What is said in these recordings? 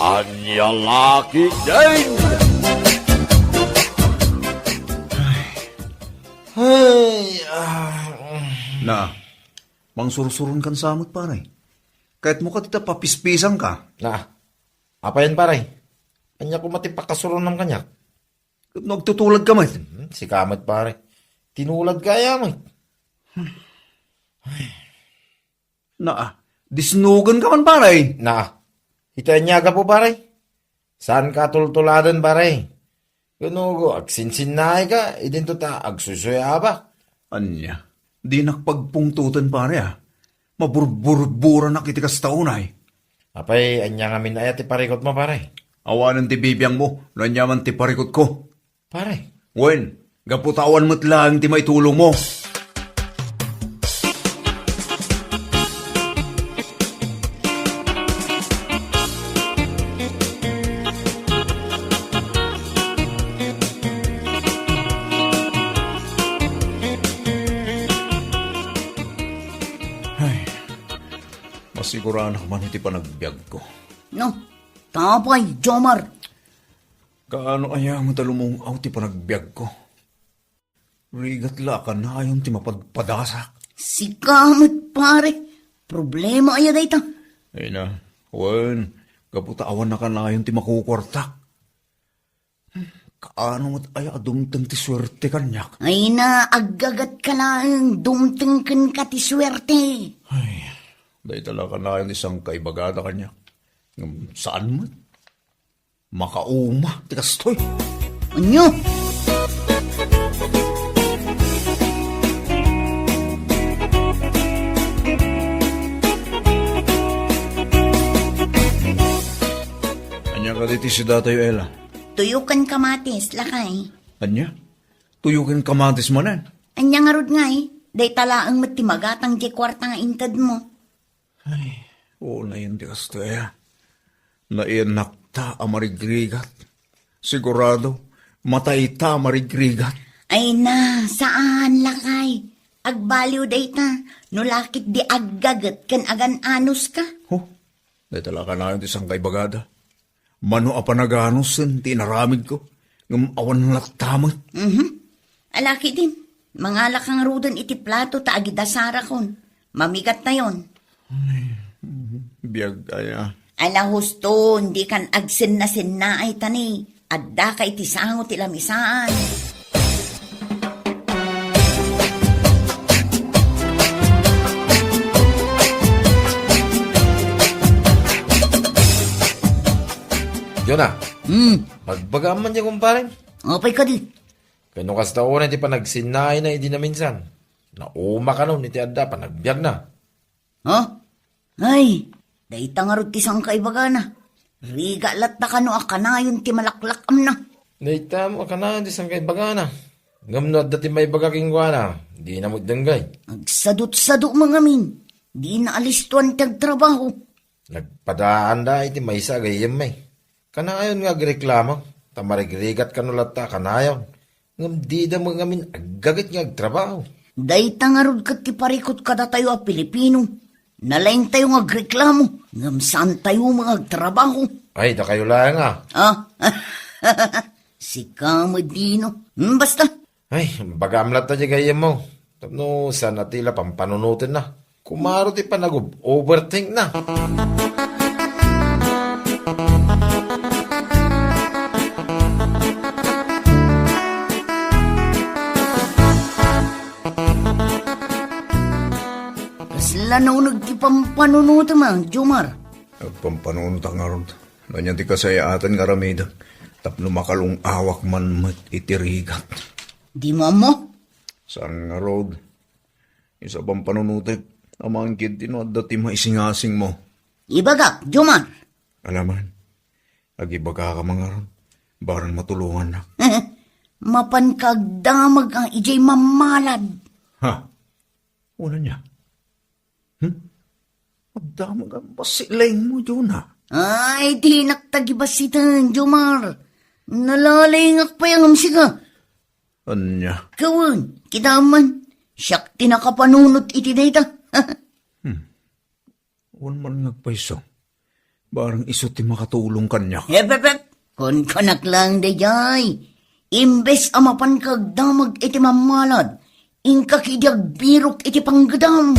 Anya laki din! Ay, Na, mangsursurun kan samot paray. Kahit mo ka tita papispisang ka. na, apa yan paray? Anya ko matipakasulon ng kanyak. Nagtutulad ka man. Si Kamat pare. Tinulad kaya mo. Na, disnugan ka man paray. Na, itanya ka po pare. Saan ka tultuladan pare? Ganugo, agsinsinay ka, idin to ta, agsusuya ba? Anya, di nakpagpungtutan pare ah. Maburbura na kiti kas taunay. Apay, anya nga minaya ti parikot mo pare. Awanan ti bibiyang mo, nanyaman ti parikot ko. Pare, Wen, gaputawan mo't lang ti may tulong mo. Masiguraan ako man iti panagbiag ko. No, tapay, Jomar. Kaano kaya mo talumong aw ti panagbiag ko? Rigat lakan na ayon ti mapagpadasak. Si Kamat, pare. Problema ay dayta. Ay na, wen, kaputawan na ka na ayon ti makukwartak. Kaano mo't ay adumtang ti swerte kanyak? Ay na, aggagat ka lang, dumtengken ka ti swerte. Ay, dahil talaga na ayon isang kaibagada kanyak. Saan mo? Makauma, ti kastoy. Anyo? Anya ka diti si datayo, Ella. Tuyukan kamatis, lakay. Anya? Tuyukin kamatis manan. Anya nga rod nga day talaang matimagatang di kwarta nga intad mo. Oo na yun, ti kastoy. Naianak ta amarigrigat. Sigurado, matay ta amarigrigat. Ay na, saan lakay? Agbaliw dayta, nulakit di aggagat kan agan anus ka. Oh, dahil talaga na yun isang kaibagada. Mano apanaganos sin, tinaramid ko. Ngam awan laktamot. Alaki din, mga lakang rudan iti plato ta agidasara kon. Mamigat na yon. Biyag kaya. Ala husto, hindi kan agsin na sinna ay tani. Adda ka iti sango ti lamisaan. yun na. Magbagaman niya kumpare. Opay ka di. Kano kas taon ti panagsinay na idi na minsan. Nauma ka nun, iti adda, panagbiag na. Ha? Ay, dayta nga rod ti sang kaibaga na. Riga lat na kano akanayon ti malaklakam na. Naita mo ka na, di sang kay bagana. Ngam no, dati may bagaking na, di na mo danggay. Agsadot-sado mga min. Di na alistuan tagtrabaho. Nagpadaan da, iti may isa gayem may. Kanayon nga agreklamo, tamarigrigat ka no lata, kanayon. Ngam di da mo ngamin agagit nga agtrabaho. Dayta nga rod kat ti parikot kada tayo a Pilipino. Nalaing tayo nga agreklamo. Ngam saan tayo mga agtrabaho. Ay, da kayo lang nga. Ah, si Kamadino. Basta, Ay, bagamlat na di gayem mo. Tapno, sana tila pampanunutin na. Kumaro ti panagub, overthink na. lanaw nagtipampanunod man, Jomar. Pampanuno ta nga ron. Ganyan ti kasayatan nga ramida. Tapno makalong awak man mat itirigat. Di mo? Saan nga road? Isa pang panunutik. Amang kid tino at dati maisingasing mo. Ibaga, Jomar. Alaman, agibaga ka mga ron. Barang matulungan na. Mapankagdamag ang ijay mamalad. Ha? Una niya. Magdamag ang basilain mo, Juna. Ay, di naktagibasitan, Jomar. Nalalingak pa yung amsiga. Anya? Kawan, kidaman. Siyak tinakapanunot iti data. Huwag man nagpaiso. Barang iso ti makatulong kanya. Hep. Kon kanak lang dayay. Imbes amapan kag damag iti mamalad. Ingka kidyag birok iti panggadam.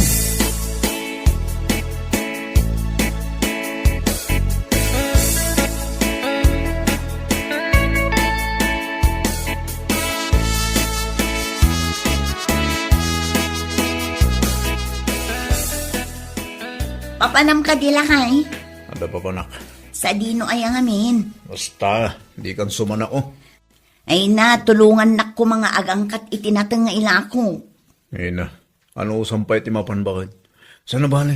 Papanam ka dila kay? Ada pa panak. Sa dino ay ang amin. Basta, di kan sumanao. Ay natulungan nak ko mga agangkat itinatang nga ilako. Ay na, ano sampay ti mapan bakit? Sana bali,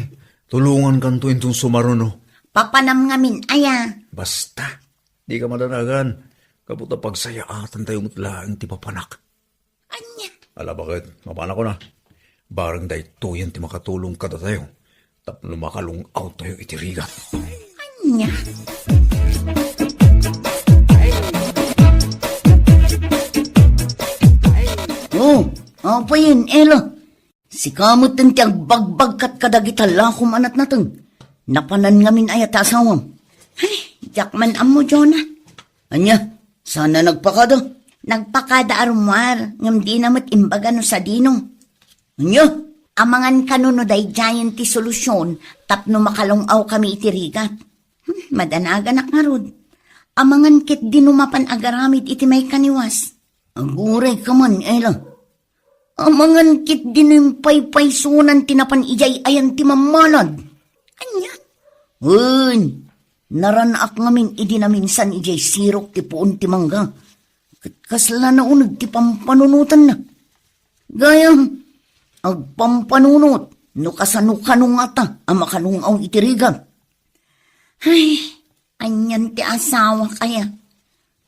tulungan kan to intong sumaruno. Papanam ngamin aya. Basta, di ka madanagan. Kaputa pagsayaatan tayo mutlaan ti papanak. Anya? Ala bakit, mapana ko na. Barang day to yan ti makatulong kada tayo. Tapno makalung out tayo itirigat. Anya? Oh, apa yun, Ella? Si kamot ng tiyang bagbag kat kadagitala kumanat natang. Napanan ngamin ayat asawam. Ay, jakman amo, Jonah. Anya, sana nagpakada. Nagpakada arumar, ngam di namat imbaga no sa dinong. Anya, amangan kanuno day giant ti solusyon, tapno makalungaw kami itirigat. Madanagan ak nga rod. Amangan kit dinumapan agaramid iti may kaniwas. Aguray ka man, Ella. Amangan kit dinimpay-paysunan tinapan ijay ayan ti mamalad. Anya? Naranak ngamin idinaminsan ijay sirok ti puon ti mangga. Kasla na unag ti pampanunutan na. Gayam, agpampanunot, no kasanukanong ata, ang makanungaw itirigan. Ay, anyan ti asawa kaya.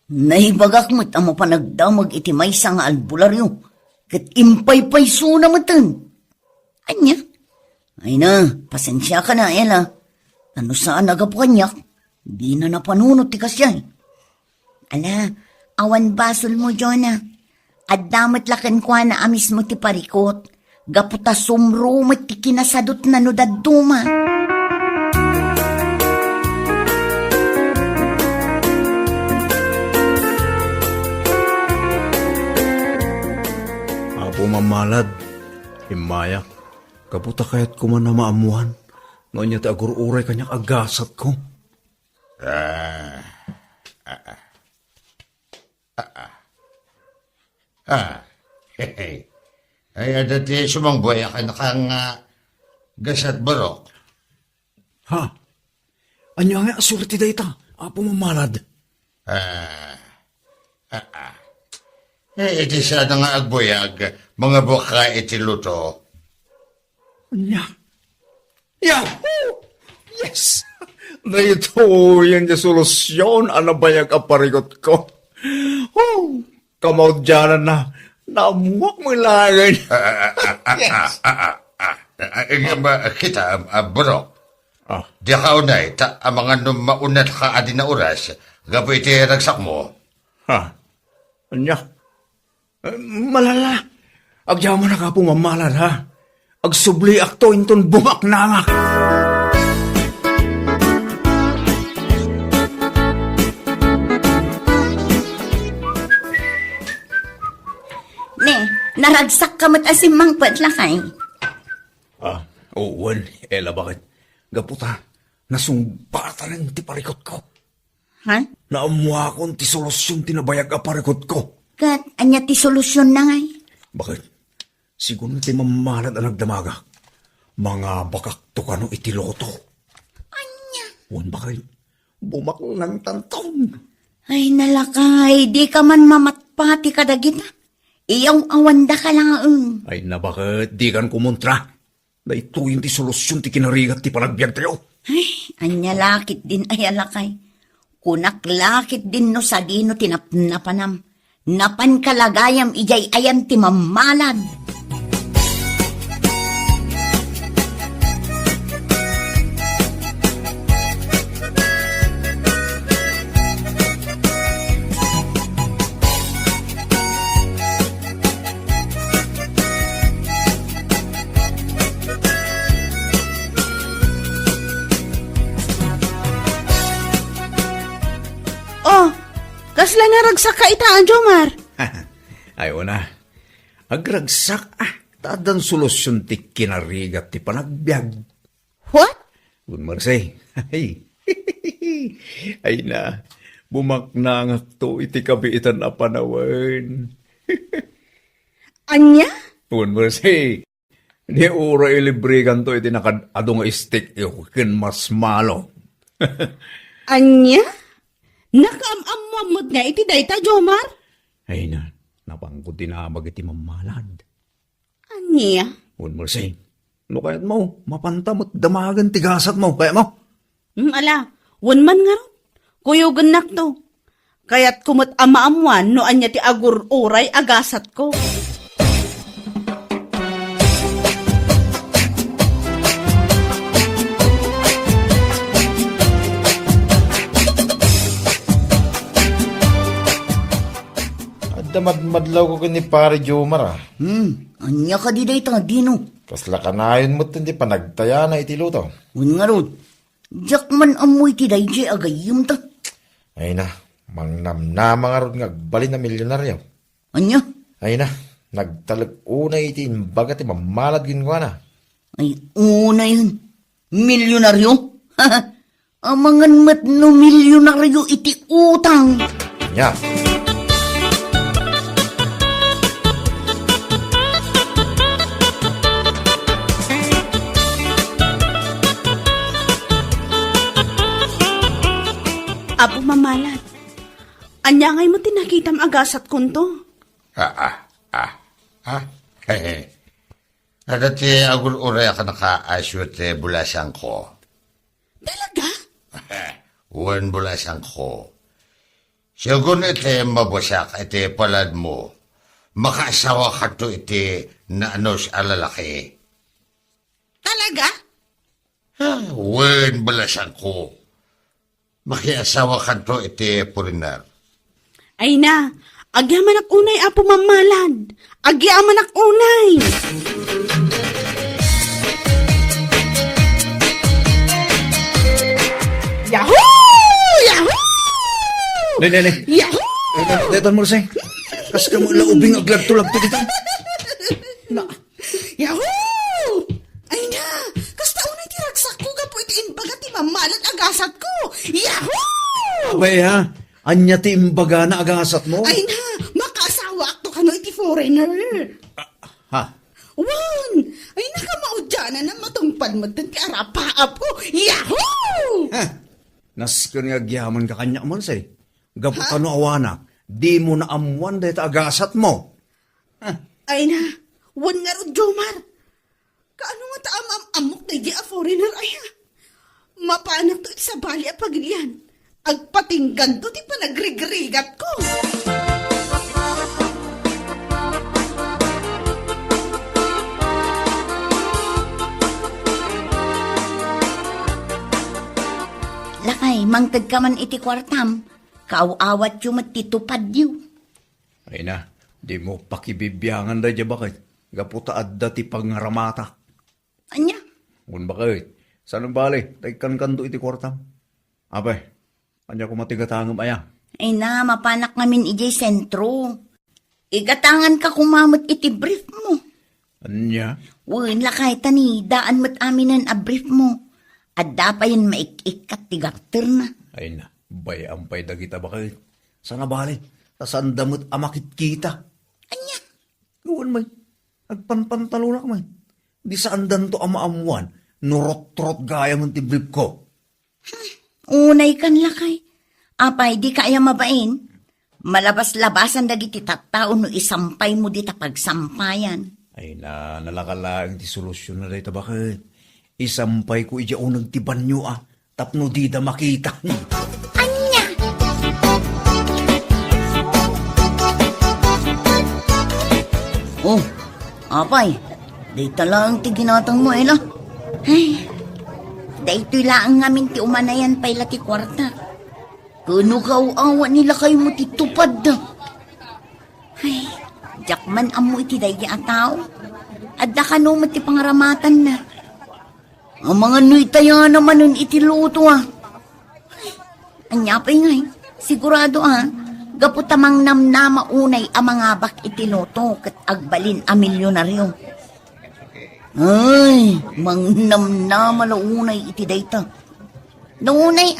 Naibagak mo't ang mapanagdamag iti may nga albularyo. Kat impay-payso na matan. Anya? Ay na, pasensya ka na, Ella. Ano saan nagapanyak? Di na napanunot ti kasyay. Ala, awan basol mo, Jonah. At damat lakan kwa na amis mo ti parikot. Gaputa sumro mo ti kinasadot na nudaduma. Pumamalad, himaya, kaputa kaya't kuman na maamuhan, noon niya agur-uray kanyang agasat ko. Hey. Ay, adati sumangboy ka na kang gasat barok. Ha? Anya nga asurti da ita, pumamalad. Iti sana nga agboyag, mga buka iti luto. Anya? Yahoo! Yes! Na ito yan yung solusyon, anabayag aparigot ko. Oh, kamaw dyan na, namuwak mo langin. Yes! Kita, barok. Ah, Di ka unay, ang mga maunat ka adi na oras, gapo iti ragsak mo. ha? Anya? Malala. Agyaw mo na ka pumamalad, ha? Agsubli akto inton bumak na nga. Ne, naragsak ka mo't asimang patlakay. Uwan, Ella, bakit? Gaputa, nasumbata ng ti parikot ko. Ha? Naamuha akong ti solusyon tinabayag a parikot ko. Kat, anya ti solusyon na ngay. Bakit? Siguro ti mamalad ang nagdamaga. Mga bakak to kano itiloto. Anya? Uwan, bakit? Bumakl ng tantong. Ay, nalakay, di ka man mamatpati kadagita. Iyaw awanda ka lang. Ay na bakit? Di kan kumontra. Na ito yung ti solusyon ti kinarigat ti panagbiag tayo. Ay, anya lakit din ay alakay. Kunak lakit din no sa dino tinapnapanam. Napan kalagayam ijay ayan ti mamalad. Kasla nga ragsak ka itaan, Jomar. Ayaw na. Agragsak tadan solusyon ti kinarigat ti panagbiag. What? Gun marsay. Ay na. Bumaknangak to iti kabiitan na panawan. Anya? Gun marsay. Ni ura ilibrigan to iti nakadado nga stick kin mas malo. Anya? Nakaamamamot nga iti dayta, Jomar? Ay na. Napangkot tinamag iti mamalad. Anya? Gun marsay. No kayat mo, mapantamot damagan tigasat mo, kaya mo. Ala, wan man nga ron. Kuyugan nak to. Kaya't kumot amaamuan no anya ti agur oray agasat ko. Madlaw ko ni pare Jomar Anya ka di dayta, Dino. Kasla kanayon mo hindi pa nagtaya na iti luto. Un nga ron. Jak man amoy ti dayjay agayim ta. Ay na, mangnamnama nga ron nga agbalin na milyonaryo. Anya? Ay na, nagtalag una iti imbaga ti mamalad ginwa na. Ay, una yun. Milyonaryo? Amangan mat no milyonaryo iti utang. Nya, Apo mamalat. Anya ngay mo tinakitam agasat kunto. Hehe. Nadati agul uray ka naka-asyot bulasang ko. Talaga? Uwan bulasang ko. Siyagun iti mabasak iti palad mo. Makaasawa ka to iti naanos alalaki. Talaga? Uwan bulasang ko. Makiasawa ka to iti purinar. Ay na, agyaman ak unay apo mamalad. Agyaman ak unay. Yahoo! Yahoo! Ne. Yahoo! Detan mo say. Kas ka mo laubing aglag-tulag to dito. Yahoo! Ay na, kasta unay tiragsak ko gapo iti inbaga ti mamalat agasat ko. Yahoo! Abay ha. Anya ti imbaga na agasat mo. Ay na, makasawa akto ka no iti foreigner. Ha? Wan! Ay nakamaudyanan na matungpad mo ti arapaap ko. Yahoo! Naskon nga agyaman ka kanya man say. Gapo ka no awana. Di mo na amuan dahil agasat mo. Ay na, wan nga ro, Jomar. Kaano nga taam-amok na di a foreigner ay ha? Mapanak to iti sa bali a pagilian. Agpatinggan to ti panagrig-rigat ko. Lakay, mangtag ka man iti kwartam. Kaaw-awat yung matitupad yu. Ay na, di mo pakibibiyangan da dya bakit? Gaputa adda ti pangaramata. Anya? Ngun bakit? Saan ang bali? Tagkan kando iti kwartam. Abay, anya ko matigatangam aya. Ay na, mapanak namin ijay sentro. Igatangan ka kumamot iti brief mo. Anya? Wen lakay tani, daan mo't aminan a brief mo. Adda pa yun maik-ikat tigarter na. Ay na, bayampay dagita bakit? Sana bali? Tasaan damot amakit kita. Anya? Luan may, agpanpantalunak may. Di saan dan to amaamuan, nurot-trot gaya mong tibrip ko. Unay kan lakay. Apay, di kaya mabain. Malabas-labasan dagiti tattao no isampay mo di pagsampayan. Ay na, nalakalaang ti solusyon na dito bakit? Isampay ko ija unang tiban nyo tapno di da makita. Anya? Oh, apay, di talang ti ginatang mo, ela. Ay, dahito'y laang ngamin ti umanayan pa'y lati kwarta. Kuno awa nila kayo mo titupad da. Ay, jakman amo iti dahi ataw. Adda ka no mo ti pangaramatan na. Ang mga nuy tayo naman nun iti luto Ay, anya pa'y ngay. Sigurado Gaputamang namnama unay ang mga bak itiloto kat agbalin a milyonaryo. Ay, mang namnama la unay iti dayta. Naunay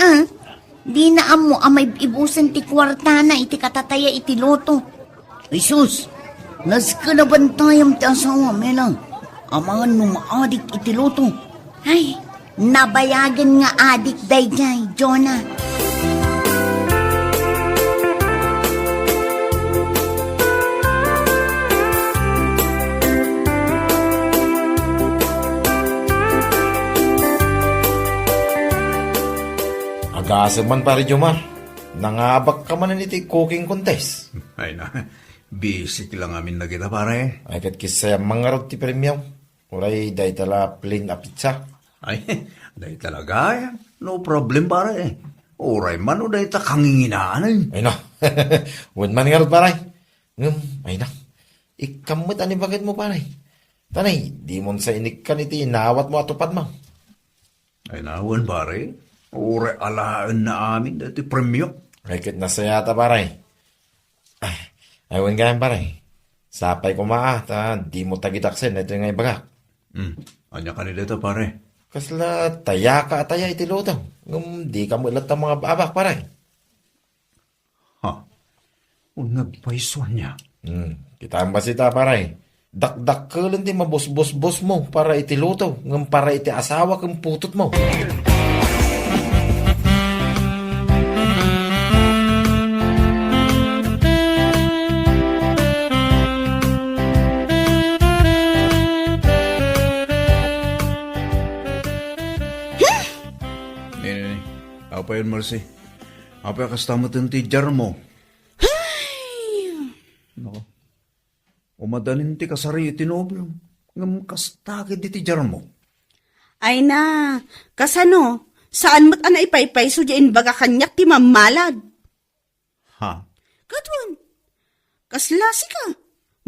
di na amo amay ibusan ti kwarta na iti katataya iti loto. Ay sus, naskanabantayan ti asawa melang. Amangan numaadik iti loto. Ay, nabayagan nga adik dayjay, Jonah. Agasag man pare Jomar. Nangabak ka man iti cooking contest. Ay na, basic lang amin na kita pare. Ay kat kisaya mangarot ti premium. Uray day tala plain a pizza. Ay, dahi talaga yan. No problem pare. Oray man o dahi ta kanginginaan. Ay no. Wan man ngarot pare. Ay na. Ikamot ani bagay mo pare. Tanay, di mon sa inikkan iti inawat mo atupad mo. Ay nawan pare. Oray alaan na amin dati premyo. Ay kit nasayata pare. Ay wan gayan pare. Sapay ko ta di mo tagitaksen ito nga ibagak. Anya ka nila ito pare. Kasla taya ka ataya iti lutang. Di ka mo ilat ang mga babak pare. Ha? Nagpaisuan niya. Kita ang basita pare. Dakdak ka lang di mabos-bos-bos mo para iti lutaw. Ngam para iti asawa kang putot mo. Apa yun, Marcy? Apa yung kastamot yung tijar mo? Nako. Umadanin ti kasari itinobyo. Ngam kastakid di tijar mo. Ay na, kasano, saan mo't ana ipaypay so diyan baga kanyak ti mamalad. Ha? Katwan, kaslasi ka,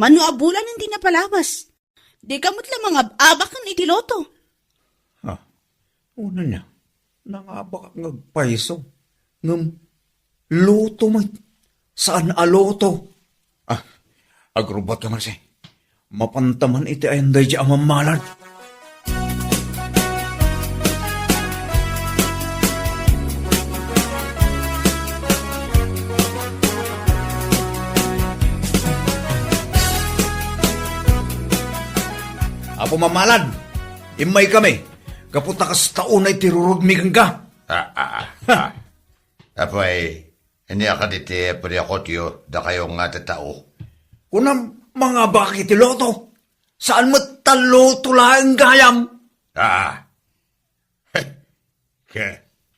manu abulan hindi na palabas. Di kamot lang mga abakan itiloto. Ha? Una niya. Nangabak ngagpaiso. Ngam, loto mo. Saan aloto? Agrobot ka Marcy. Mapantaman iti ayanday di amamalad. Apo mamalad, imay kami. Kaputa kas taunay tirurugmigan ka. Apay, hindi ako diti pwede ako tiyo da kayo nga tatao. Kunam mga bakit iloto. Saan mo taloto lang gayam?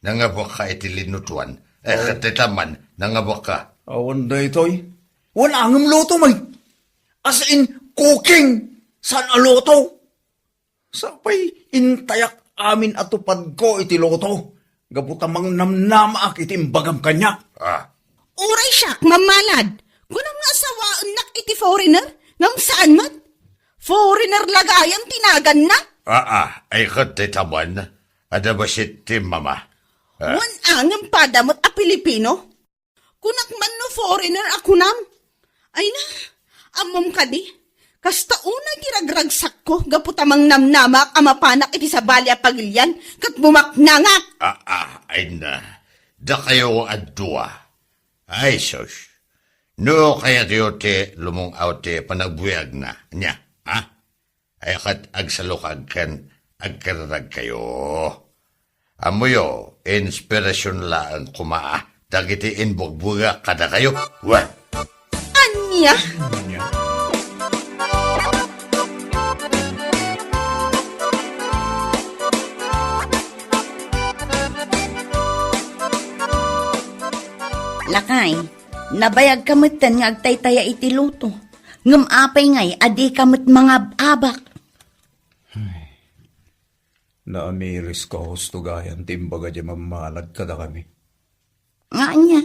Nangabok ka iti linutuan. Katitaman, nangabok ka. Awan da ito'y. Wala angam loto may. As in, cooking. Saan aloto? Sapay, intayak amin atupad ko iti loto. Gabutamang namnamaak iti imbagam kanya. Uray siya, mamalad. Kunam nga asawaan nak iti foreigner, ngam saan mat? Foreigner lagayan tinagan na? Ay katitaman. Ada ba si mama? Wan angam padamot a Pilipino? Kunak man no foreigner ako nam. Ay na, amom ka di. Kasta una tiragragsak ko, gaputamang namnamak amapanak iti sa bali a pagilyan, kat bumaknangak. Ay na. Da kayo adwa. Ay sos. No kaya tiyo te lumong te panagbuyag na. Nya, ha? Ay kat agsalukag kan agkararag kayo. Amoyo, inspirasyon lang kumaa. Dagiti inbugbuga kada kayo. Wah! Anya? Lakay, nabayag kamutan nga agtaytaya iti luto. Ngam apay ngay, adi kamut mga abak. Naamiris ko husto gayan timbaga di mamalad kada kami. Nga niya.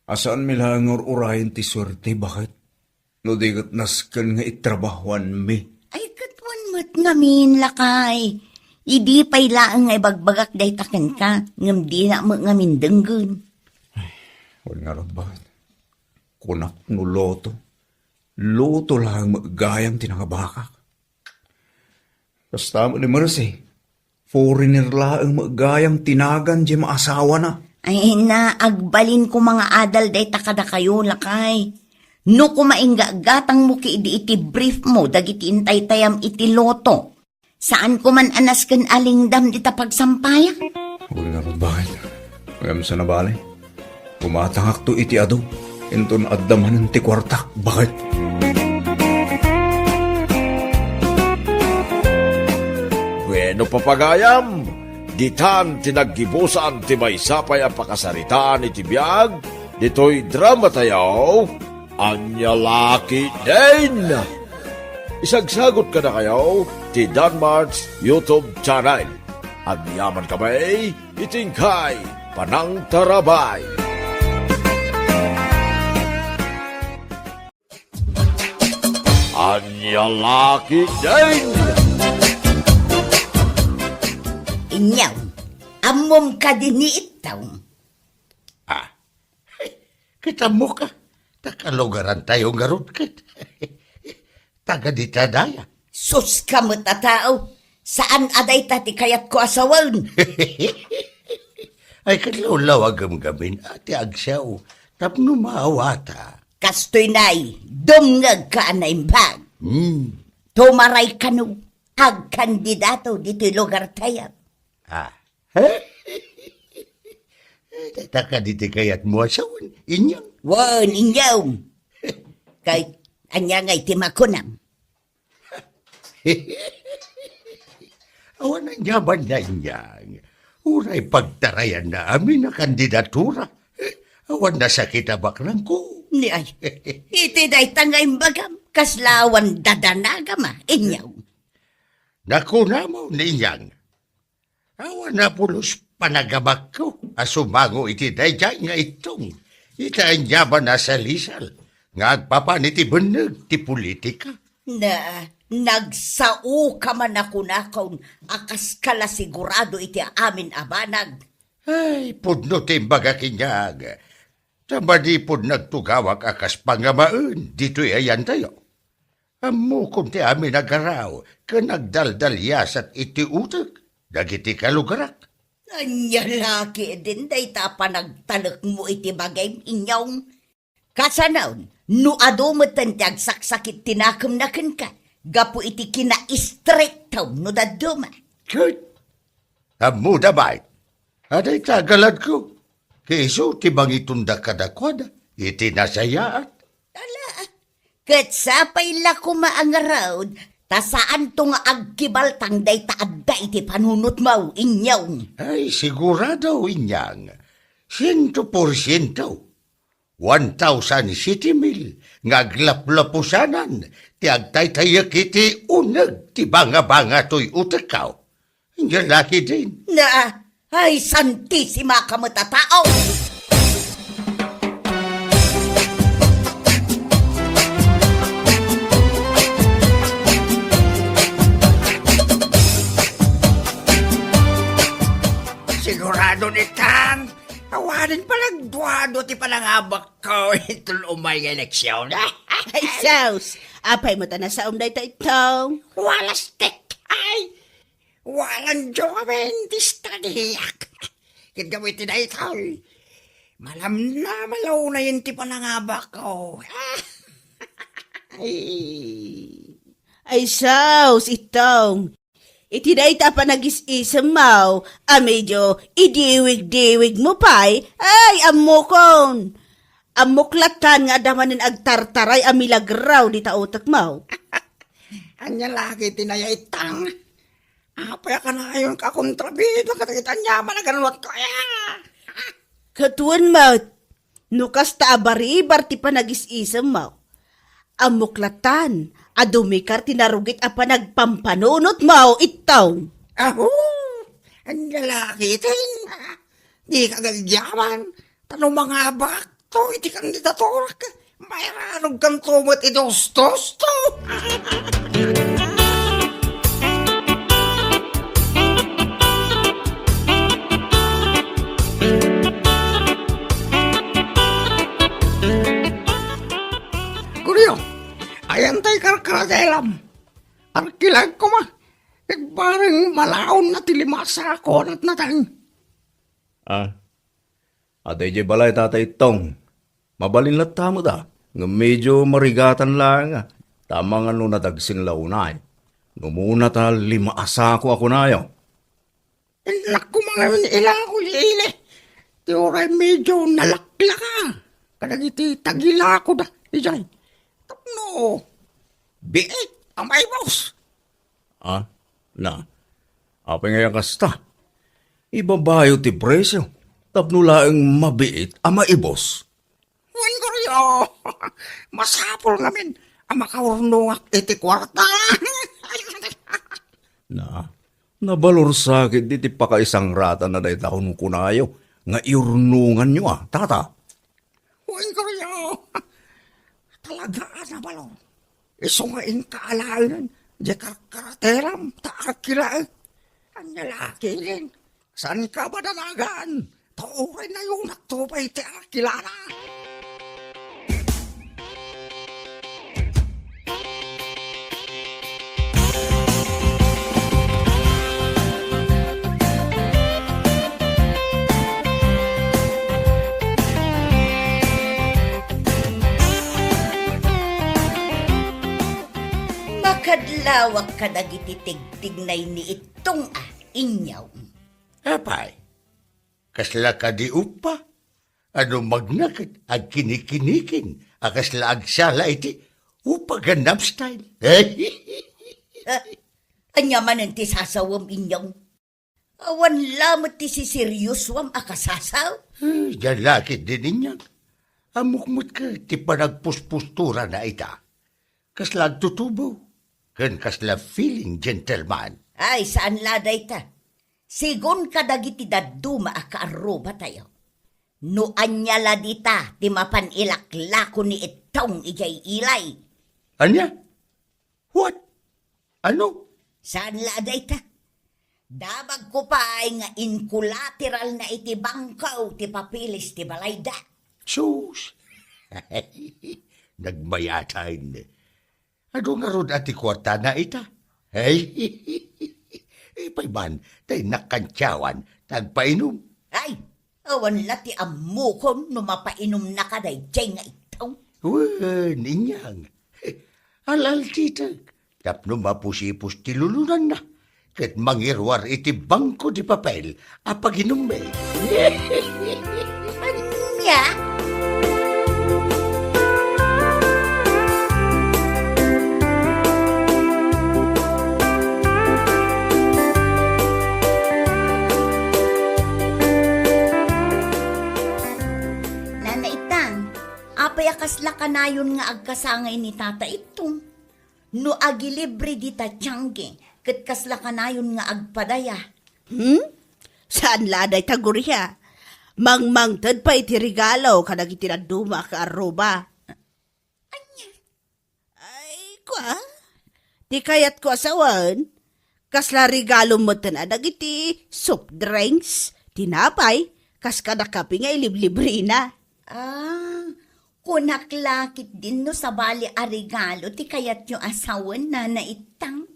Asaan milangor urayan ti swerte bakit? No digat naskan nga itrabahuan mi. Ay katwan mat ngamin lakay. Idi pay laang nga ibagbagak day taken ka. Ngam di na mo ngamin denggun. Huwag nga ron bakit? Kunak no loto. Loto lang magayang tinangabakak. Basta mo ni Marcy, foreigner lang magayang tinagan di maasawa na. Ay na, agbalin ko mga adal day takada kayo lakay. No kumaingga gatang mo ki iti brief mo, dagiti intay tayam iti loto. Saan ko man anas kan alingdam di pagsampaya? Huwag nga ron bakit? Ngam sa nabali. Pumatangak to iti ado. Inton addaman ti kwartak. Bakit? Bueno papagayam, ditan tinaggibusan ti maysapay ang pakasaritaan iti biyag, dito'y drama tayo, Anya Laki din! Isagsagot ka na kayo ti Danmar's YouTube channel. At yaman kamay, itingkay, Panang Tarabay. Anya Laki din! Inyaw, amom ka din ni itaw. Kita mo ka. Takalugaran tayo garot kit. Taga di tadaya. Sus ka mo tatao, saan aday tati kayat ko asawan? Ay katlaw agam-gamin ati agsaw. Tapno maawata. Kastoy nay, dumngag ka anay bag. Tumaray ka no, ag kandidato dito'y lugar tayap. Taka di kayat mo asawan. Inyang. Wan, inyaw. Kay, anya ngay timakunam. Awan ang yaman na inyang. Uray pagtarayan na amin na kandidatura. Awan na sakit abaklang ko. Ni ay, iti day tangay bagam, kaslawan dadanagama, inyaw. Naku na mo ninyang. Awan na pulos panagabak ko. Asumango iti dayjay nga itong. Itaan yaman na sa lisal. Nga agpapaniti beneg ti politika. Na, nagsao ka man ako nakaw, akas kala sigurado iti amin abanag. Ay, pudno timbaga kinyag. Tamadi pud nagtugawak akas pangamaan. Dito'y ayan tayo. Amo kung ti amin nagaraw, ka nagdaldalyas at iti utak. Dagiti kalugarak. Anya laki din day tapa nagtalak mo iti bagay inyong. Kasanaw, no ado mo tantiag saksakit tinakam na ka. Gapo iti kina-straight taw no daduma. Kut, amo dabay. Aday tagalad ko. Keso tibang itunda kadakwada. Iti nasayaat. Ala, katsapay la kumaangaraw. Ta saan to nga agkibaltang day taadda iti panunot mo, inyaw. Ay, sigurado inyang. 100%. 1,070 ngaglaplapusanan. Ti agtaytayak iti unag. Ti banga-banga to'y utakaw. Hindi laki din. Na, ay santisima ka mo tatao. Sigurado ni Tang, awanin palang duwado ti panangabak ko itong umay eleksyon. Ay, Saus, apay mo ta na sa umday ta ito. Walas tek, ay, walang jomen ti stadiyak. Kagamitin na ito, malam na malaw na yun ti panangabak ko. Ay, Saus, itong. Iti na ita pa nag-is-isam mo, medyo idiwig-diwig mo pa'y, ay, amukon. Amuklatan nga damanin agtartaray amilagraw di tautak mo. Anya lagi tinaya itang. Apaya ka na ngayon kakontrabido katakitan niya managanwat ko. Katuan mo, nukas ta abaribar ti pa nag-is-isam mo. Amuklatan, adumikar tinarugit apa nagpampanunot mo itaw. Aho, ang lalaki tin. Di ka gagyaman. Tanong mga bakto, iti kandidator ka. Mayroon kang tumot idostos to. tay karkaradelam. Arkilag ko ma. Parang malaon na tilimasa ako at natang. Atay di balay tatay tong. Mabalin lat tamo da. Nga medyo marigatan lang nga. Tama nga no nadagsing launay. Numuna ta 5 asako ako na yaw. Naku mga ilang ko ile. Ti oray medyo nalakla ka. Kadagiti tagila ko da. Ijay. Tapno. Biit. Amay boss. Na. Apa ngayon kasta? Ibabayo ti presyo. Tapno laeng mabiit ama ibos. Wan ko riyo. Masapol ngamin. Ang makaurnungak iti kwarta. Nabalor sakit di ti pakaisang rata na dahi taon kunayo. Nga iurnungan nyo tata. Wan ko riyo. Talaga na balong. Isungain kaalayan. Di karkarateram. Taarkilaan. Ang lalaki rin. Saan ka ba danagan? Tauray na yung naktupay ti arkilana. Makadlawak ka dagiti tigtignay ni itong inyaw. Apay, kasla ka di upa. Ano magnakit ag kinikinikin. Akasla ag sala iti upa ganam style. Anya man ang ti sasawam inyaw. Awan lamot ti si serioswam akasasaw. Diyan lakit din niyan. Amukmut ka ti panagpuspustura na ita. Kasla ag tutubo. Kan kasla feeling gentleman. Ay, saan laday ta? Sigon ka dagiti daduma akaaroba tayo. No anya ladita, ti mapan ilaklako ni itong ijay ilay. Anya? What? Ano? Saan laday ta? Dabag ko pa ay nga inculateral na iti bangkaw ti papilis ti balayda. Sus! Nagmayatayin. Ano nga ron ati kwarta na ita? Hey, ipayman, tayo nakantyawan, tagpainom. Ay, awan lati amukon no mapainom na kaday jay nga itong. Wan, inyang. Alal titag, tapno mapusipus ti lulunan na. Ket mangirwar iti bangko di papel, apaginom me. Anya? Payakas la kanayon nga agkasangay ni tata itong. No agilibre di ta tiyangge, ket kasla kanayon nga agpadaya. Saan laday taguriya? Mangmangtad pa iti regalo kadag iti naduma ka aroba. Anya? Ay, kwa? Di kayat ko asawan. Kasla regalo mo tanadag iti soft drinks, tinapay, kas kadakapi nga iliblibre na. Kunaklakit din no sa bali a regalo ti kayat yung asawan na naitang.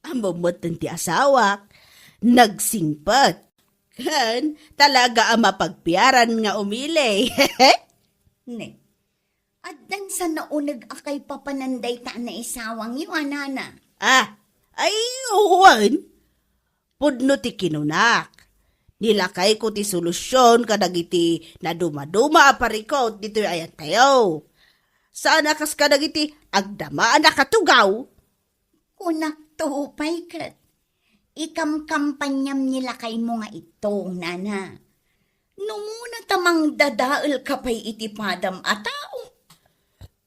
Amamot ti asawak, nagsingpat. Kan, talaga ang mapagpiaran nga umili. Ne, addan sa naunag akay papananday ta na isawang yung anana. Ay, uwan. Pudno ti kinunak. Nilakay ko ti solusyon kadag iti na dumaduma aparikot dito ayan tayo. Saan akas kadag iti agdama na katugaw? Kunak tuhupay kat. Ikam-kampanyam nilakay mo nga itong nana. Numuna tamang dadaal kapay iti padam a tao.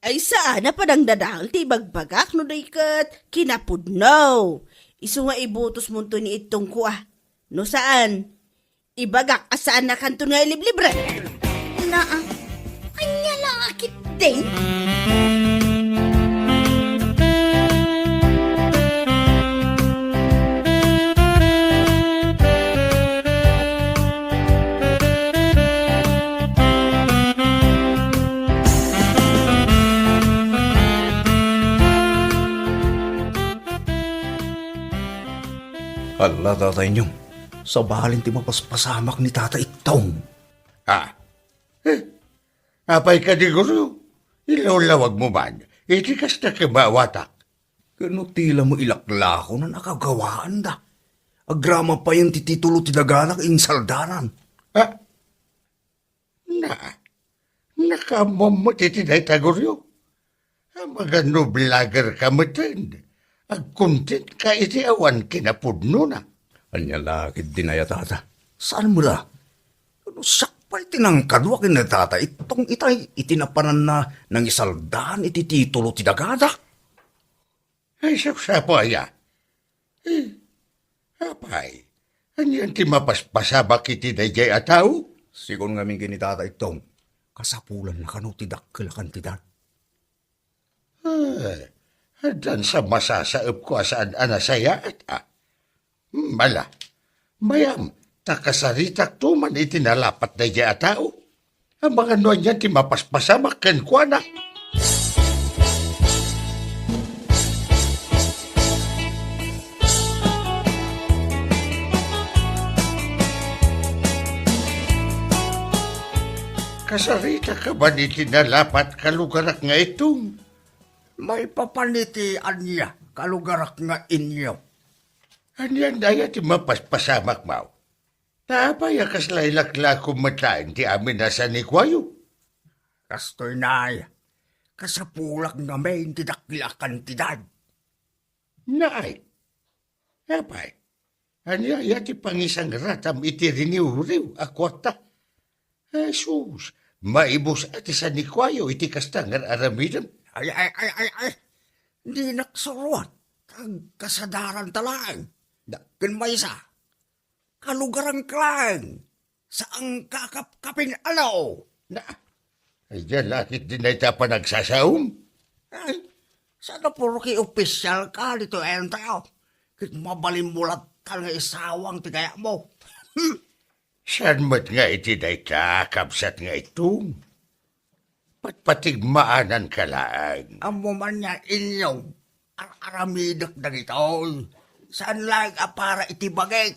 Ay saan na padang dadaal ti bagbagak no daykat kinapudnaw. Isu nga ibutos mo to ni itong kuha. No saan? Ibagak asaan na kanto nga iliblibre. Naa, anya lakit din. Hala, tatay niyong. Sa balin ti mapaspasamak ni tata itong. Apay ka di guro. Ilawlawag mo man. Iti kasta kabawatak. Kano tila mo ilaklako na nakagawaan da. Agrama pa yung tititulo ti daganak insaldanan. Nakamamot iti na itaguryo. Mga noblager ka matan. Agkuntit ka iti awan kinapudno na. Anya lakid dinaya tata. Saan mo da? Ano sakpay tinangkadwa kina tata. Itong itay itinapanan na ng isaldahan iti titulo ti daganak. Ay, saksapo aya. Apay, anyan ti mapaspasabak iti dayjay ataw? Sigon nga ming kinitata itong. Kasapulan na kano ti dakkel kantidad. Adan sa masasaep ko asaan anasaya at Mala, mayam, takasaritak tuman iti nalapat dayjay ataw. Ang mga nuan yan ti mapaspasamak ken kuana. Kasarita ka ba ni tinalapat kalugarak nga itong? May papanitian niya, kalugarak nga inyo. Anyan daya ti mapaspasamak mau. Naapaya kaslaylakla kumatain ti amin na sa nikwayo. Kastoy na kasapulak nga may tidakila kantidad. Naay. Apay. Anya ti pangisang ratam iti riniuriw akwata. Jesus, maibos ati sa nikwayo iti kastangan aramidam. Ay. Hindi naksuruat. Ang kasadaran talang. Dakin may isa. Kalugarang klang. Saang kakapkapin alaw. Ay dyan lakit din na ita pa nagsasaum. Ay, sana puro ki opisyal ka dito ang tao. Kit mabalimbulat ka nga isawang tigaya mo. Saan mo't nga iti na ita kapsat nga itong? Patpatigmaanan ka lang. Amo man niya inyong aramidak na ito. Saan lang para iti bagay?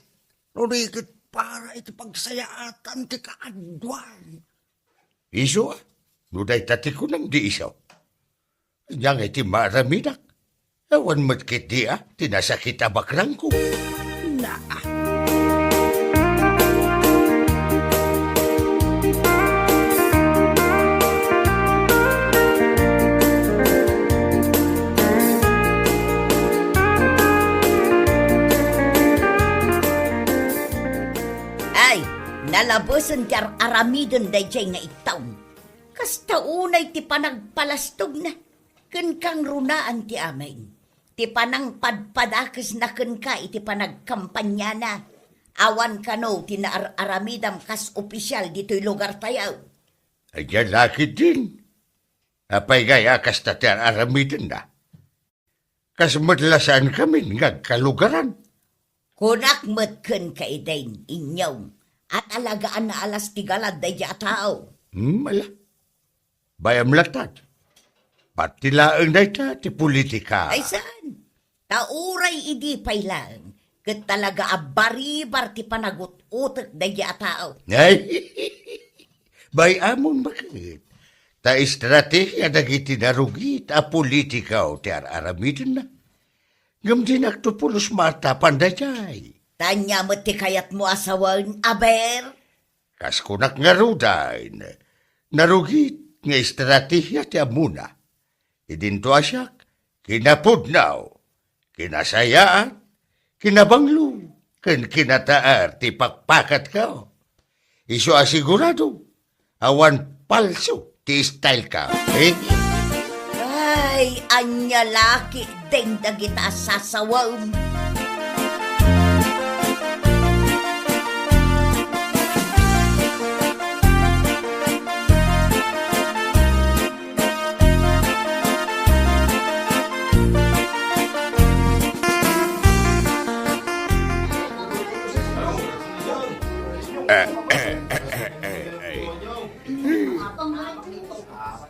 Nurikit para iti pagsayaatan ti kaadwan. Iso nuday tati ko nang di isaw. Yang iti maramidak. Awan mo't kit di tinasakit abakrang ko. Nalabosan ti aramidon dayjay nga itaw. Kasta unay ti panagpalastog na. Ken kang runaan ti amin. Ti panang padpadakes na ken ka iti panagkampanya na. Awan kano ti naaramidam kas opisyal dito'y lugar tayaw. Ayan lakit din. Apay gaya kas tati aramidin na. Kas madlasan kami ngagkalugaran. Kunak metken ka idain inyaw. At alagaan na alas tigalad day tao. Mala. Bayam latad. Patilaang na ita ti politika. Ay saan? Tauray idi pay lang. Kat talaga abaribar ti panagut-utak day tao. Ay, bayamon bakit? Ta estratehiya dagiti narugit a politika o ti aramidin na. Ngam din aktupulos mata pandayay. Tanya mo ti kayat mo asawan, aber? Kas kunak nga rudain, narugit nga estratehiya ti amuna. Idinto asyak, kinapudnaw, kinasayaan, kinabanglo, ken kinataar ti pakpakat ka. Iso asigurado, awan palso ti style ka, eh? Ay, anya laki, deng dagita sasawan.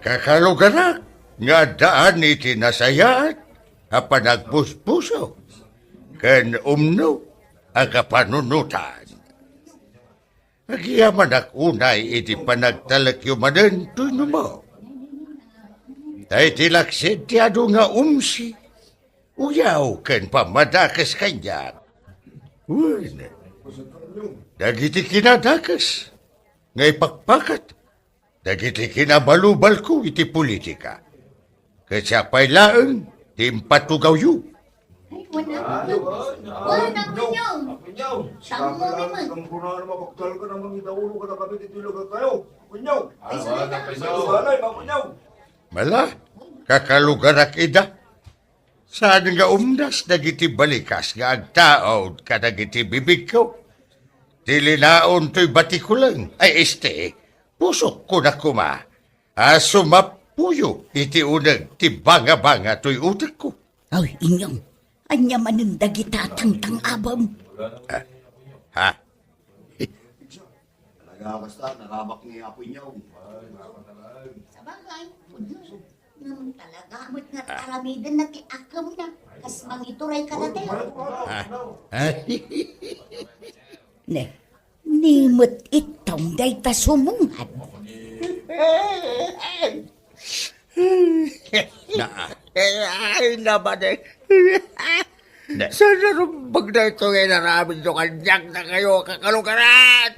Kakalugarak, nga daan iti nasayat, a panagpuspuso, ken umno, aga panunutan. Agyaman ak unay iti panagtalak-yumanan to mo. Tay tilaksid ti adu nga umsi. Uyaw ken pamadakas kanya. Una. Dagiti kinadakas. Ngay pakpakat. Dagiti kinabalubal ko iti politika. Kasapay laeng timpatugaw yu. Wala na kunyaw. Tamo naman. Mala, kakalugarak ida. Saan nga umdas dagiti balikas nga agtaod ka dagiti bibig ko. Tilinaon to'y batikulang. Ay pusok ko na kuma. Sumapuyo iti unang ti banga-banga to'y utak ko. Ay, inyong. Anya manundag itatang abam. Ha? Sabagay, talaga mo't nga taramidan na ti akam na. Kas mangituray ka na tayo. Ne, nimot itong day ta sumungan. Ay, naman eh. Sana rumbag na ito ngayon naraming yung kanyak na kayo kakalugaran.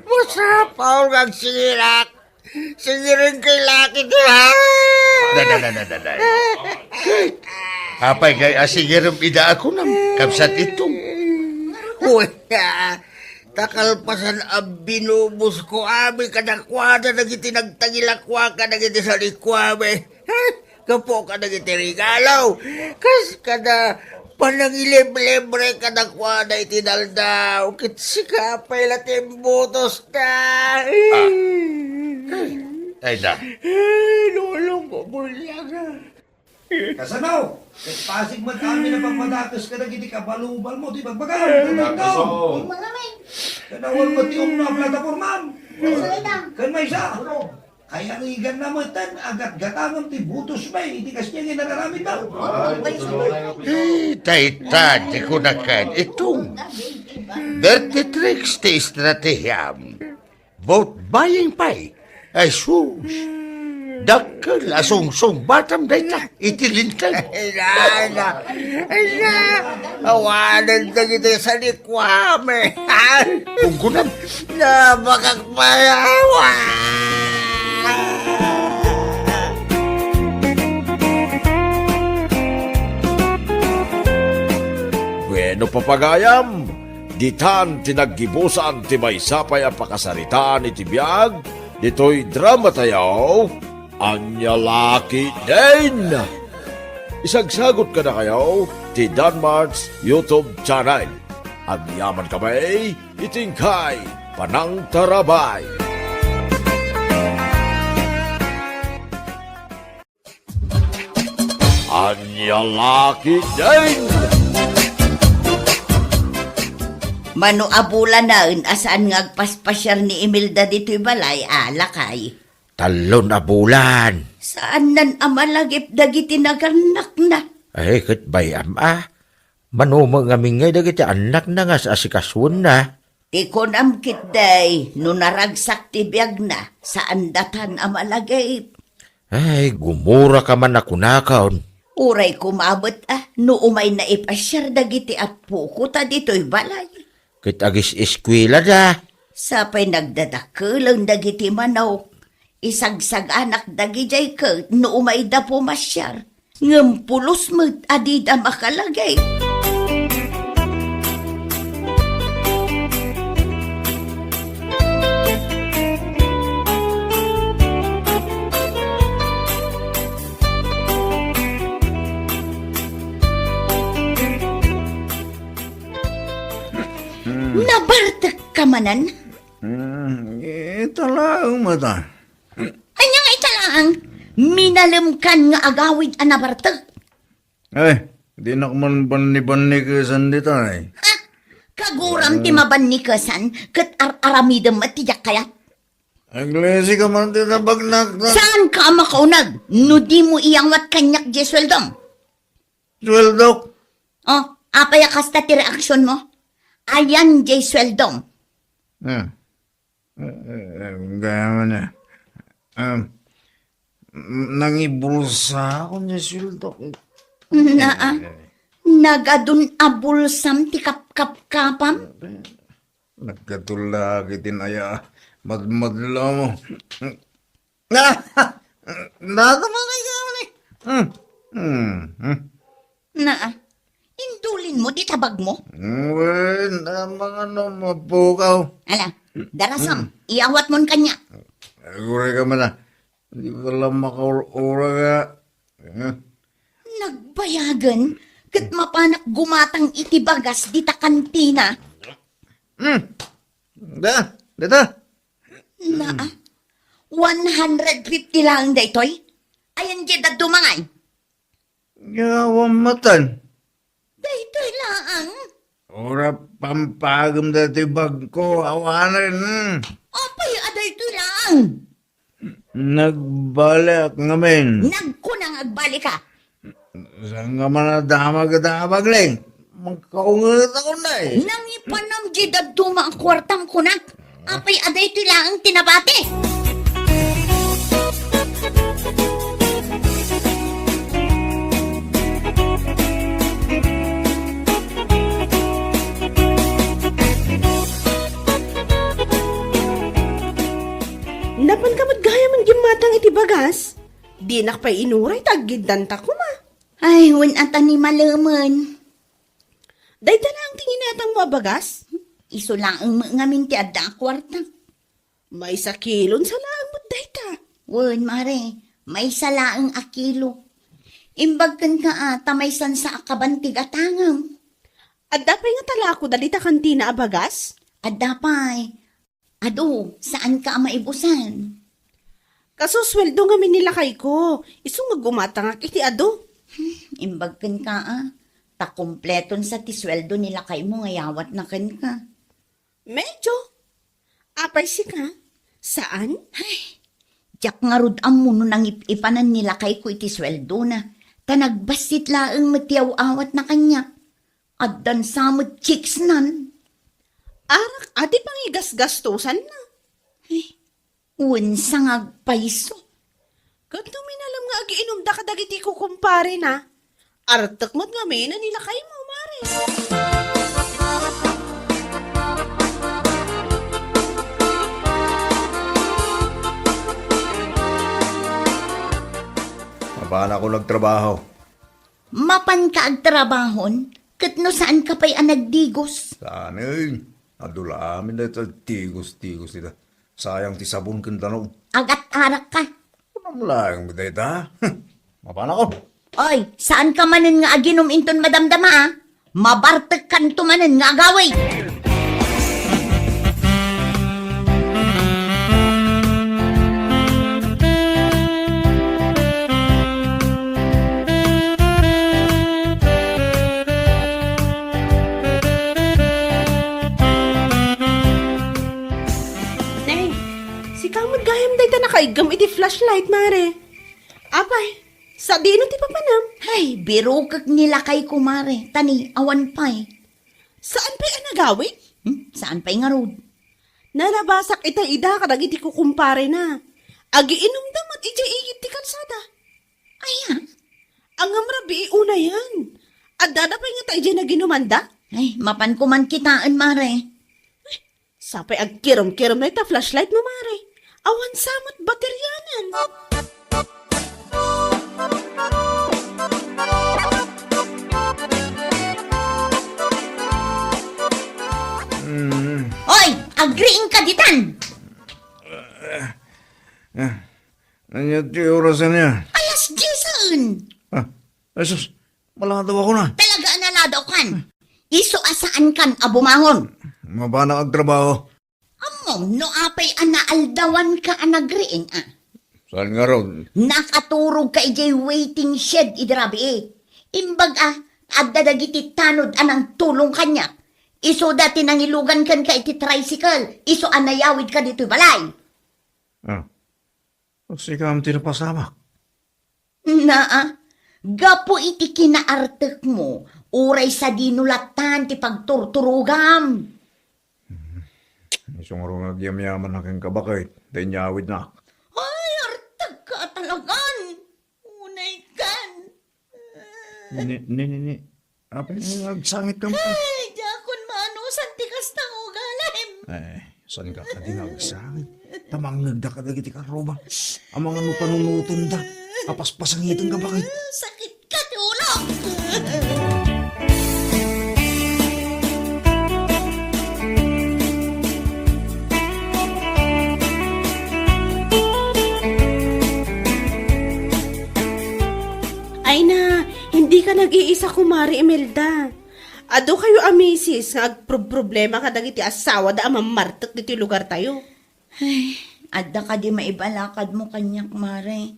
Masapaw ng sirak. Singirin kay laki diba? Apay gay asigiram ida ako nam. Kapsat itong. Uy, takalpasan ang binubos ko ami kadakwada na itinagtagilakwa ka na sa likwame. Kapo ka na regalaw. Kas kada panangilib-libre kadakwada itinaldaw. Kitsikapay latim butos na. Ay na. Lulong ko bulyaga. Kasanaw, pasig man kami na pagmadakas ka na giti kabalubal mo, di bagbagaw, Mga men, kanawal mo ti na plataformam, salita. kan may isa, kaya rigan namatan, agat gatangan ti butos may, hindi kasi niya ginagaramit daw. Tayta, di ko na kan itong. Dirty tricks ti estratehiyam. Vote buying pay. Ay sus. Dakkel asong batam dayta itilinkan. Ay na. Awanan na kita sa likwame. Kungkunan. Na makakmayawa. Bueno papagayam, ditan tinaggibusan ti maysapay ang pakasaritaan iti biyag, dito'y drama tayaw, anya laki din. Isagsagot ka na kayo ti Danmarks YouTube channel. Agyaman kamay, itingkay, panang tarabay. Anya laki din. Mano abula na asaan nga agpaspasyar ni Imelda dito'y balay, alakay. Talon na bulan. Saan nan amalagip dagiti naganak na? Ay, kat bayam Manumang aming ngay dagiti anak na nga sa asikasun na. Ti konam kit day, no naragsak ti biyag na, saan datan amalagip? Ay, gumura ka man ako nakaon. Uray kumabot no umay na ipasyar dagiti apo ko ta dito'y balay. Kit agis eskwela da. Sapay nagdadakelang dagiti manaw. Isagsag anak dagijay ka no umay da pumasyar. Ngem pulos mo't adida makalagay. Nabartak ka manan? Talaang mata. Anyang italang, minalimkan nga agawid ang nabartak. Di na man bani-bani ka sandita eh. Ha? Kaguram ti mabanikasan, kat aramidam at tiyak kayat. Aglesi ka man tinabag na. Saan ka makaunag? No di mo iyang wat kanyak di sweldom. Sweldok. Oh, apaya kasta ti reaksyon mo? Ayan, jay sweldong. Gaya mo na. Nangibulsa ako niya sildo. Na, nagadun abulsam ti kap-kap-kapam. Nagkatula kitin aya. Madmadla mo. Na! Nataman na ikaw ni. Na, indulin mo di tabag mo. Well, mga mapukaw. Ala, darasam, iawat mon kanya. Agure ka man na. Hindi ko lang makaura ka. Nagbayagan, kat mapanak gumatang itibagas di ta kantina. Dito. Na, 150 lang daytoy. Ayan jeda dumangay. Yawan matan. Daytoy lang. Ora pampagam dati bag ko. Awanan. Apay adaytoy lang. Nagbalik ngamin. Nagkunang agbali ka. Saan ka man nadamag-damag lang? Magkaungat ako na eh. Nangipanam jeda duma ang kwartam kunak. Apay adaytoy lang ang tinabate. Napan kamot gaya man gimatang iti bagas. Di nakpay inuray taggidan ta kuma. Ay, wan ata ni malaman. Dayta na ang tinginatang mo bagas. Iso lang ang ngamin ti adda ang kwarta. May sakilon sa laang mo dayta. Wan, mare, may salaang akilo. Imbag kan ka ata may san sa akabantig atangam. At dapay nga tala ko dalita kantina a bagas. Adda pa'y, ado, saan ka maibusan? Kaso sweldo nga minilakay ko. Isong magumatangak iti ado. Imbag kan ka ta kumpleton sa tisweldo nila kay mo ngayawat na kan ka. Medyo. Apay si ka. Saan? Diyak nga rod mo no nang ipanan nila kay ko iti sweldo na. Ta nagbasit laang matiyaw-awat na kanya. At dan samot chicks nan. Arak, adi pang igas-gastusan na. Unsang agpaiso. Ganto minalam nga agiinom da kadagiti ko kumpare na. Artak mo't nga may na nilakay mo, mare. Mabana ko nagtrabaho. Mapan ka agtrabahon, kat no saan ka pa'y anagdigos. Saan eh? Adula amin na ito tigos-tigos nila. Sayang ti sabon kan tanong. Agat-arak ka. Anong lang mo dito ha? Mabana ko. Oy, saan ka manin nga aginom inton madamdama Mabartek kan tumanin nga agaway. Gayam day ta nakaigam iti flashlight, mare. Apay, sa dino ti papanam? Ay, biro kag nila kay kumare. Tani, awan pa'y. Saan pa'y anagawi? Saan pa'y nga rod? Nalabasak ita ida kadag iti kukumpare na. Agiinom damat iti igit ti kalsada. Ayan. Ang amrabi una yan. At dadapay nga tayo dyan na ginumanda? Ay, mapan ko man kitaan, mare. Sapay agkirom-kirom na ita flashlight mo, mare. Awan samot bateryanan. Hoy, agreeing ka ditan. Ano ti orasan niya? Alas Jason. Asus, malakad daw ako na. Talaga analadaw kan. Iso asaan kan abumangon. Mabana ang trabaho. Amo, no apay anaaldawan ka anagreing Saan nga ron? Nakaturog ka ijay waiting shed idrabi Imbag adadagiti tanod anang tulong kanya. Iso dati nang ilugan kan ka iti tricycle. Iso anayawid ka dito balay. Sige kami tinapasamak. Na Gapo iti kinaartek mo, uray sa dinulatan ti pagturturugam. Isong nga gyamyaman aking kabakit. Dahil nyawid na. Ay, artag ka talagan. Unay kan. Ni. Apa yung nagsangit ka mo? Ay, jakon manusan ti kastang ugalim. Eh, saan ka ka dinagsangit? Tamang nagda ka dagiti ka, Roba. Ang mga panunuton da. Kapaspasangitan ka bakit? Sakit ka ti ulo. Ay na, hindi ka nag-iisa kumari, Imelda. Ado kayo amisis nga problema ka dagiti asawa da amamartak diti lugar tayo. Ay, adda ka di maibalakad mo kanyak, Mare.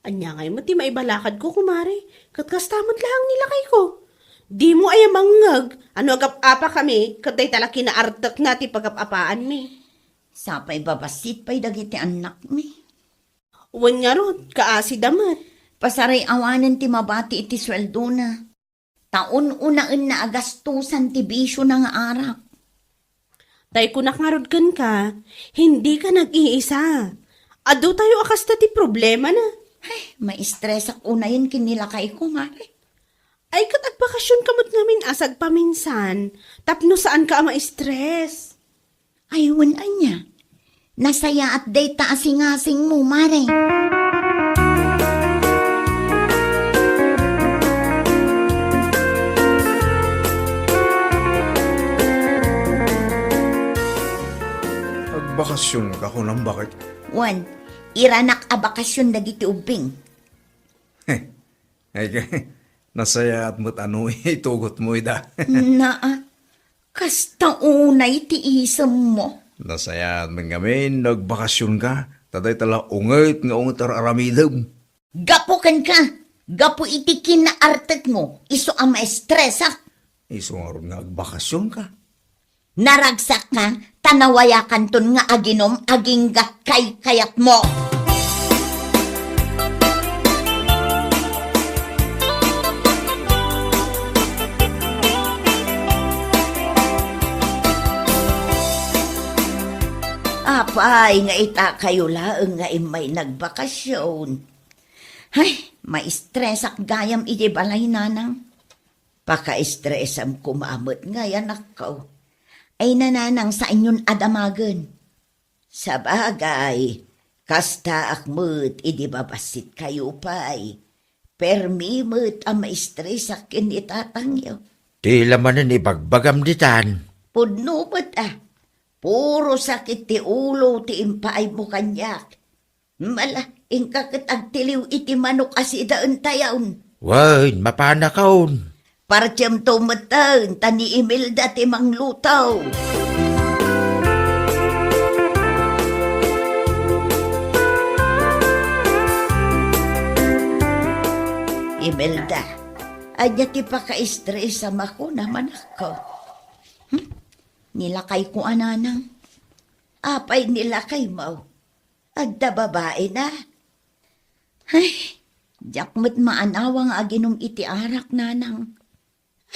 Anya ngay mo ti maibalakad ko kumari. Katkastamot lang nila kay ko. Di mo ay mangag. Ano agap-apa kami, katay tala kinaartak na ti pagap-apaan mi. Sapay babasit pa'y dagiti anak mi. Uwan nga rod, kaasi damat. Pasaray awanan ti mabati iti sweldo na. Taon-unaan na agastusan ti bisyo na nga arak. Tay ko nakarod kan ka, hindi ka nag-iisa. Ado tayo akas na ti problema na. Ay, ma-stress ak unayin kinilakay ko, Mare. Ay katagbakasyon kamot namin asag paminsan. Tapno saan ka ma-stress? Aywan anya. Nasaya at day taasing-asing mo, Mare. Pagbakasyon ka ko lang bakit? Wan, iranak a bakasyon dagiti ubing. Ay, nasaya at mo't ano itugot mo ida. Naa, kasta unay ti isam mo. Nasaya at ngamin, nagbakasyon ka. Taday tala ungit nga ungit aramidam. Gapo kan ka. Gapo iti kinaartet mo. Iso ang maestresa. Isungaron nga agbakasyon ka. Naragsak ka, tanawayakan ton nga aginom, aging kay kayat mo. Apay, nga ita kayo laeng nga imay nagbakasyon. Ay, maistresak gayam iti balay nanang. Paka-stressam kumamot nga yanak ko. Ay nananang sa inyon adamagan. Sa bagay, kasta akmut idibabasit kayo pa'y. Permimut ang maistresak kinitatangyo. Di lamanan ibagbagam ditan. Pudnupot puro sakit ti ulo ti impaay mo kanyak. Mala, ingkakit agtiliw iti manok asidaan tayawn. Wan, mapanakaon. Partyam tumatan, tani Imelda ti manglutaw. Imelda, adya ti paka-stress sama ko naman ako. Nilakay ko ananang. Apay nilakay mo. Adda babae na. Ay, jakmat maanawang aginom iti arak nanang.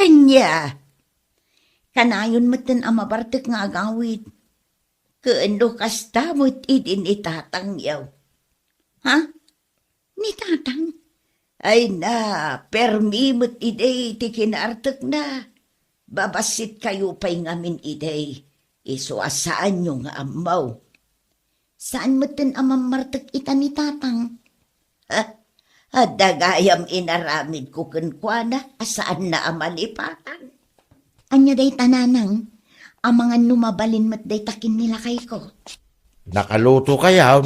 Anya, kanayon matan ang mabartek nga agawid. Kaano kasta mo't idin itatangyaw. Ha? Ni tatang? Ay na, permi mo't iday ti kinartek na. Babasit kayo pa'y ngamin iday. Iso asaan nyo nga amaw. Saan matan ang mamartek ita ni tatang? Ha? Dagayam inaramid ko kenkwana, asaan na amalipatan. Anya day tananang, ang mga numabalin mat day takin nila kay ko. Nakaluto kayaw.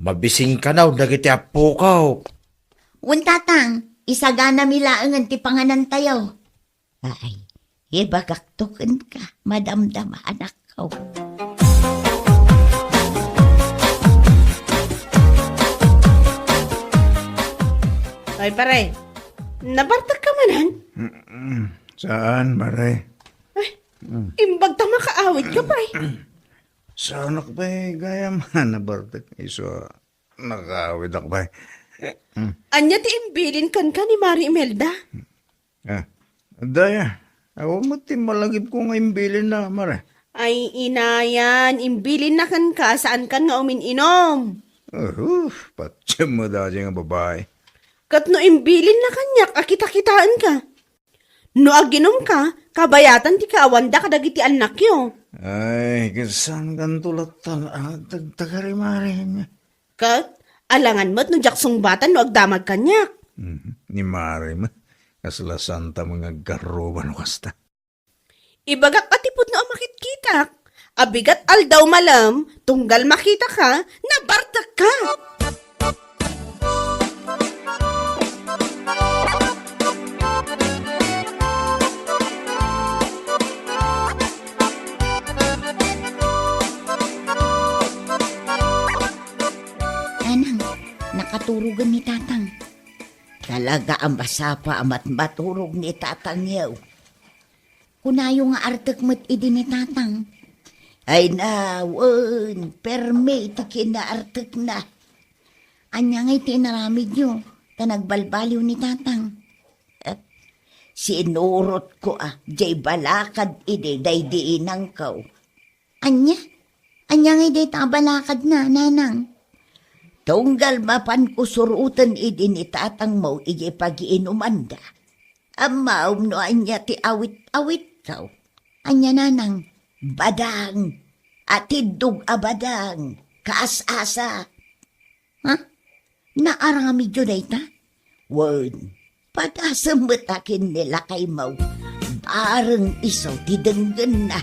Mabising ka na, dagiti apo ka. Untatang, isagana milaangan ti panganan tayo. Ay, ibagaktukan ka, madamdama anak ko. Ay pare, nabartak ka manan? Saan, Mare? Ay, imbag ta makaawit ka pare. Saan ako ba gaya man nabartak? Iso, nakawid ako ba? Anya ti imbilin kan ka ni Mari Imelda? Daya, ako mo ti malagip ko nga imbilin na, mare. Ay, inayan, imbilin na kan ka, saan kan nga umininom? Patsya mo dati nga babae. Kat no imbilin na kanyak, akita-kitaan ka. No aginom ka, kabayatan ti kaawanda kadagiti anak yo. Ay, kasan kan tulatan, tagarimarin. Kat, alangan mo't no jaksong batan no agdamag kanyak. Ni Mare ma, kasla santa mga garuban kasta. Ibagak atipod no makitkitak. Abigat aldaw malam, tunggal makita ka, nabartak ka. Anang, nakaturugan ni Tatang. Talaga ang basapa amat maturog ni Tatang yaw. Kunayo nga artek mo't idi ni Tatang. Ay nawan, perme iti kinaartek na. Anya nga iti naramid nyo, ta nagbalbaliw ni Tatang. Sinurot ko jay balakad idi, day diinang kaw. Anya nga iti balakad na, nanang. Tunggal mapan ko surutan idi ni Tatang mo, iji pag-iinumanda. Amaw no anya ti awit-awit kaw. Anya nanang, badang, atidog abadang, kaas-asa. Ha? Naarami dyo na ita? Wan, padasamot akin nila kay Mau. Barang isaw tidanggan na.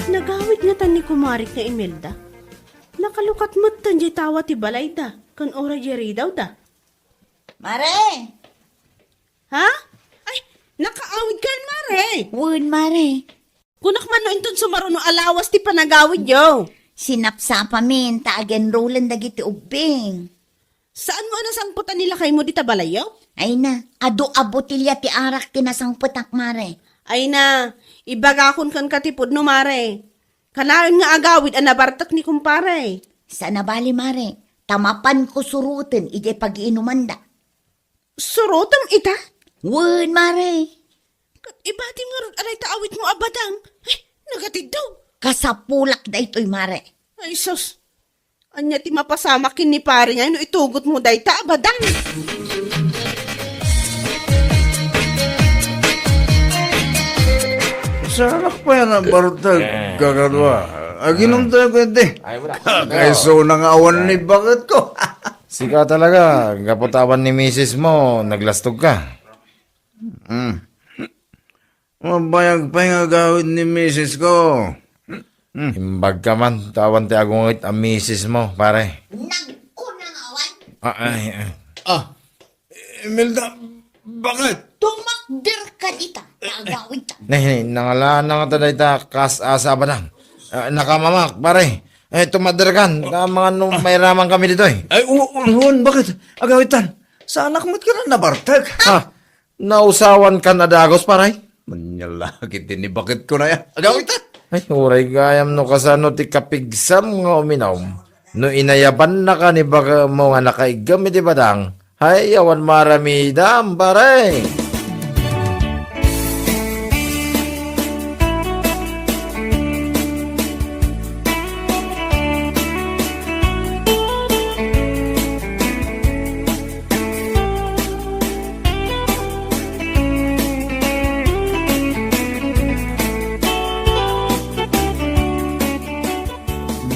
Nagawid nga tan ni kumarik na Imelda. Nakalukat mo't tan jay tawa ti balay da, kan ora jeri daw da. Mare! Ha? Ay, nakaawid ka, Mare. Wan, Mare. Kunak man no inton sumaruno alawas ti panagawid yo. Sinapsapa min, taagen rolan dagiti ubing. Saan mo nasangputan nila kay mo di tabalayo? Ay na, ado-abotilya ti arak tinasangputak, Mare. Ay na, ibagakon kan katipod no, Mare. Kanayon nga agawid ang nabartak ni kumpare. Sa nabali, Mare, tamapan ko surutin, ije pag-iinumanda. Surutam ita? Wan, Mare. Ibati nga ron aray taawit mo abadang. Ay, nagatid daw. Kasapulak da ito'y, Mare. Ay, sus. Anya ti mapasama kin ni pare nga, no itugot mo day ta abadang. Sanak pa yan ang barutag, kagadwa. Aginom tayo pwede. Kaiso nang awan ni bakit ko. Sika talaga, kaputawan ni misis mo, naglastog ka. Mabayag pa yung agawid ni misis ko. Imbag ka man, tawan ti agungit ang misis mo, pare. Nagkunang awan, Imelda, bakit? tumakder ka dita, tagawid ka. Nangalaan na nga taday ta, kas-asa ba lang? Nakamamak, pare. Tumaderkan, mga may ramang kami dito eh. Ay, uwan, bakit? Agawitan, sa anak mo't ka na nabartag. Nausawan ka na dagos, pare. Manyalakit din ni bakit ko na yan. Agawitan. Ay, uray gayam no kasano ti kapigsam nga uminaw. No inayaban na ka ni baka mo nga nakaigam iti badang. Hay, yawan maramidam, pare.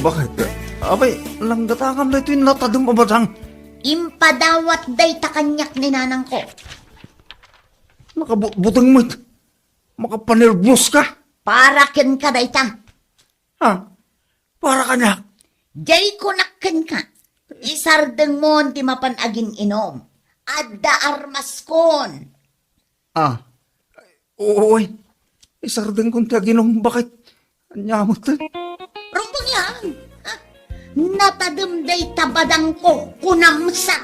Bakit? Abay, langgatakam na ito yung natadong abadang. Impadawat day takanyak ni nanang ko. Nakabutang mo ito. Makapanervos ka. Para ken ka day ta. Ha? Para ka niya. Jay kunakken ka. Isardeng mo ti mapanagin inom. Adda armaskon. Oo, isardeng kong taginom. Bakit? Anyamot na. Rumbang yan. Natadam day tabadang ko kunamsa.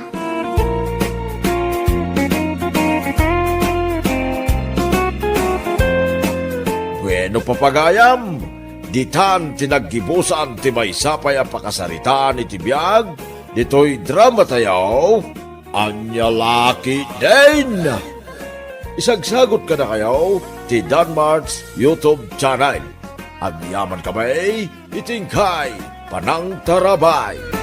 bueno papagayam, ditan tinaggibusan ti maysapay a pakasaritaan iti biag, dito'y drama tayo, anya laki din. Isagsagot ka na kayo, ti Danmarks YouTube channel. Ang yaman kamay, itingkay, panang tarabay.